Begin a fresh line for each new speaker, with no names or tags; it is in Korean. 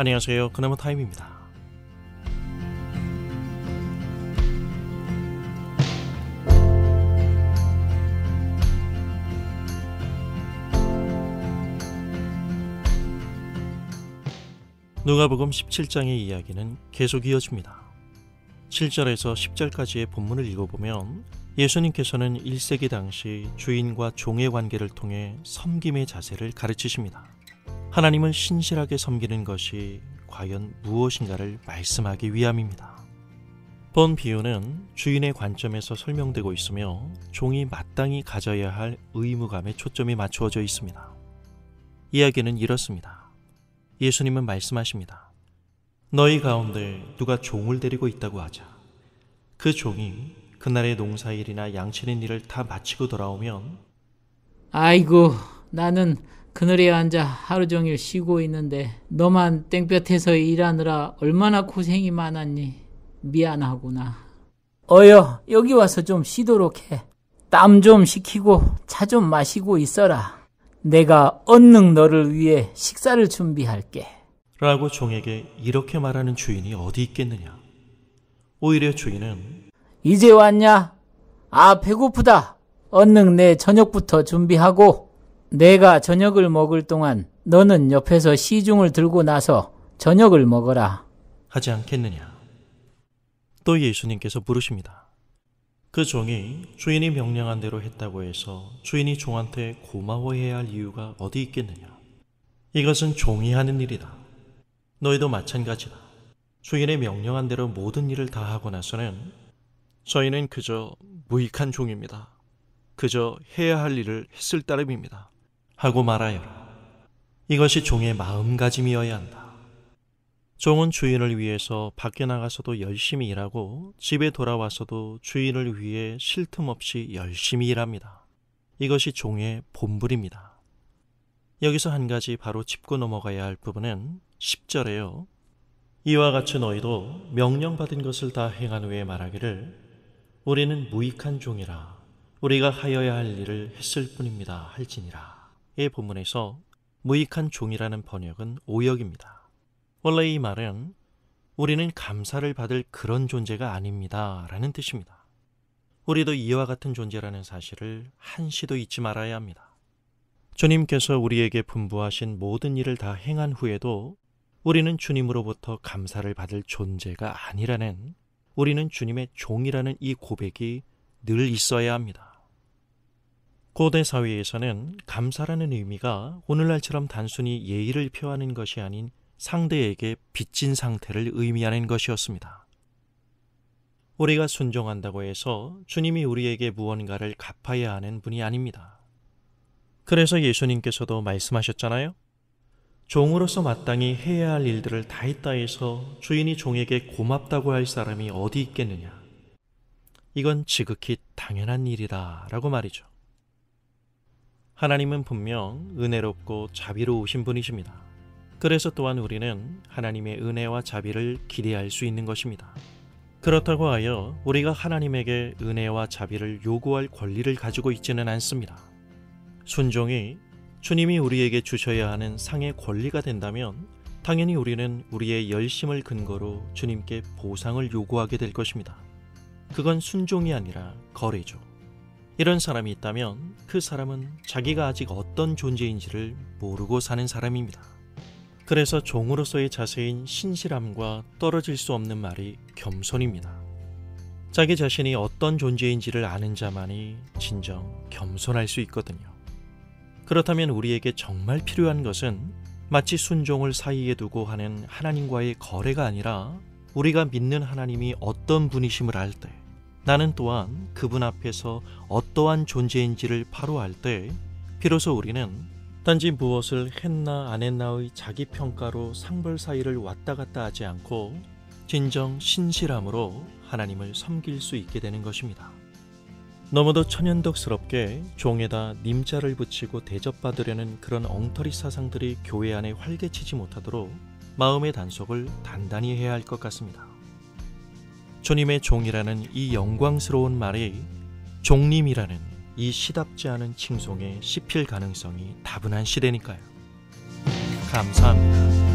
안녕하세요. 그나마 타임입니다. 누가복음 17장의 이야기는 계속 이어집니다. 7절에서 10절까지의 본문을 읽어보면 예수님께서는 1세기 당시 주인과 종의 관계를 통해 섬김의 자세를 가르치십니다. 하나님을 신실하게 섬기는 것이 과연 무엇인가를 말씀하기 위함입니다. 본 비유는 주인의 관점에서 설명되고 있으며 종이 마땅히 가져야 할 의무감에 초점이 맞추어져 있습니다. 이야기는 이렇습니다. 예수님은 말씀하십니다. 너희 가운데 누가 종을 데리고 있다고 하자. 그 종이 그날의 농사일이나 양치는 일을 다 마치고 돌아오면
아이고, 나는 그늘에 앉아 하루 종일 쉬고 있는데 너만 땡볕에서 일하느라 얼마나 고생이 많았니? 미안하구나. 어여, 여기 와서 좀 쉬도록 해. 땀 좀 식히고 차 좀 마시고 있어라. 내가 얼른 너를 위해 식사를 준비할게.
라고 종에게 이렇게 말하는 주인이 어디 있겠느냐. 오히려 주인은
이제 왔냐? 아, 배고프다. 얼른 내 저녁부터 준비하고 내가 저녁을 먹을 동안 너는 옆에서 시중을 들고 나서 저녁을 먹어라.
하지 않겠느냐. 또 예수님께서 물으십니다. 그 종이 주인이 명령한 대로 했다고 해서 주인이 종한테 고마워해야 할 이유가 어디 있겠느냐. 이것은 종이 하는 일이다. 너희도 마찬가지다. 주인의 명령한 대로 모든 일을 다 하고 나서는 저희는 그저 무익한 종입니다. 그저 해야 할 일을 했을 따름입니다. 하고 말하여라. 이것이 종의 마음가짐이어야 한다. 종은 주인을 위해서 밖에 나가서도 열심히 일하고 집에 돌아와서도 주인을 위해 쉴 틈 없이 열심히 일합니다. 이것이 종의 본분입니다. 여기서 한 가지 바로 짚고 넘어가야 할 부분은 10절에요. 이와 같이 너희도 명령받은 것을 다 행한 후에 말하기를 우리는 무익한 종이라 우리가 하여야 할 일을 했을 뿐입니다 할지니라. 이 본문에서 무익한 종이라는 번역은 오역입니다. 원래 이 말은 우리는 감사를 받을 그런 존재가 아닙니다 라는 뜻입니다. 우리도 이와 같은 존재라는 사실을 한시도 잊지 말아야 합니다. 주님께서 우리에게 분부하신 모든 일을 다 행한 후에도 우리는 주님으로부터 감사를 받을 존재가 아니라는, 우리는 주님의 종이라는 이 고백이 늘 있어야 합니다. 고대 사회에서는 감사라는 의미가 오늘날처럼 단순히 예의를 표하는 것이 아닌 상대에게 빚진 상태를 의미하는 것이었습니다. 우리가 순종한다고 해서 주님이 우리에게 무언가를 갚아야 하는 분이 아닙니다. 그래서 예수님께서도 말씀하셨잖아요. 종으로서 마땅히 해야 할 일들을 다 했다 해서 주인이 종에게 고맙다고 할 사람이 어디 있겠느냐. 이건 지극히 당연한 일이다 라고 말이죠. 하나님은 분명 은혜롭고 자비로우신 분이십니다. 그래서 또한 우리는 하나님의 은혜와 자비를 기대할 수 있는 것입니다. 그렇다고 하여 우리가 하나님에게 은혜와 자비를 요구할 권리를 가지고 있지는 않습니다. 순종이 주님이 우리에게 주셔야 하는 상의 권리가 된다면 당연히 우리는 우리의 열심을 근거로 주님께 보상을 요구하게 될 것입니다. 그건 순종이 아니라 거래죠. 이런 사람이 있다면 그 사람은 자기가 아직 어떤 존재인지를 모르고 사는 사람입니다. 그래서 종으로서의 자세인 신실함과 떨어질 수 없는 말이 겸손입니다. 자기 자신이 어떤 존재인지를 아는 자만이 진정 겸손할 수 있거든요. 그렇다면 우리에게 정말 필요한 것은 마치 순종을 사이에 두고 하는 하나님과의 거래가 아니라 우리가 믿는 하나님이 어떤 분이심을 알 때, 나는 또한 그분 앞에서 어떠한 존재인지를 바로 알 때 비로소 우리는 단지 무엇을 했나 안 했나의 자기 평가로 상벌 사이를 왔다 갔다 하지 않고 진정 신실함으로 하나님을 섬길 수 있게 되는 것입니다. 너무도 천연덕스럽게 종에다 님자를 붙이고 대접받으려는 그런 엉터리 사상들이 교회 안에 활개치지 못하도록 마음의 단속을 단단히 해야 할 것 같습니다. 주님의 종이라는 이 영광스러운 말이 종님이라는 이 시답지 않은 칭송에 씹힐 가능성이 다분한 시대니까요. 감사합니다.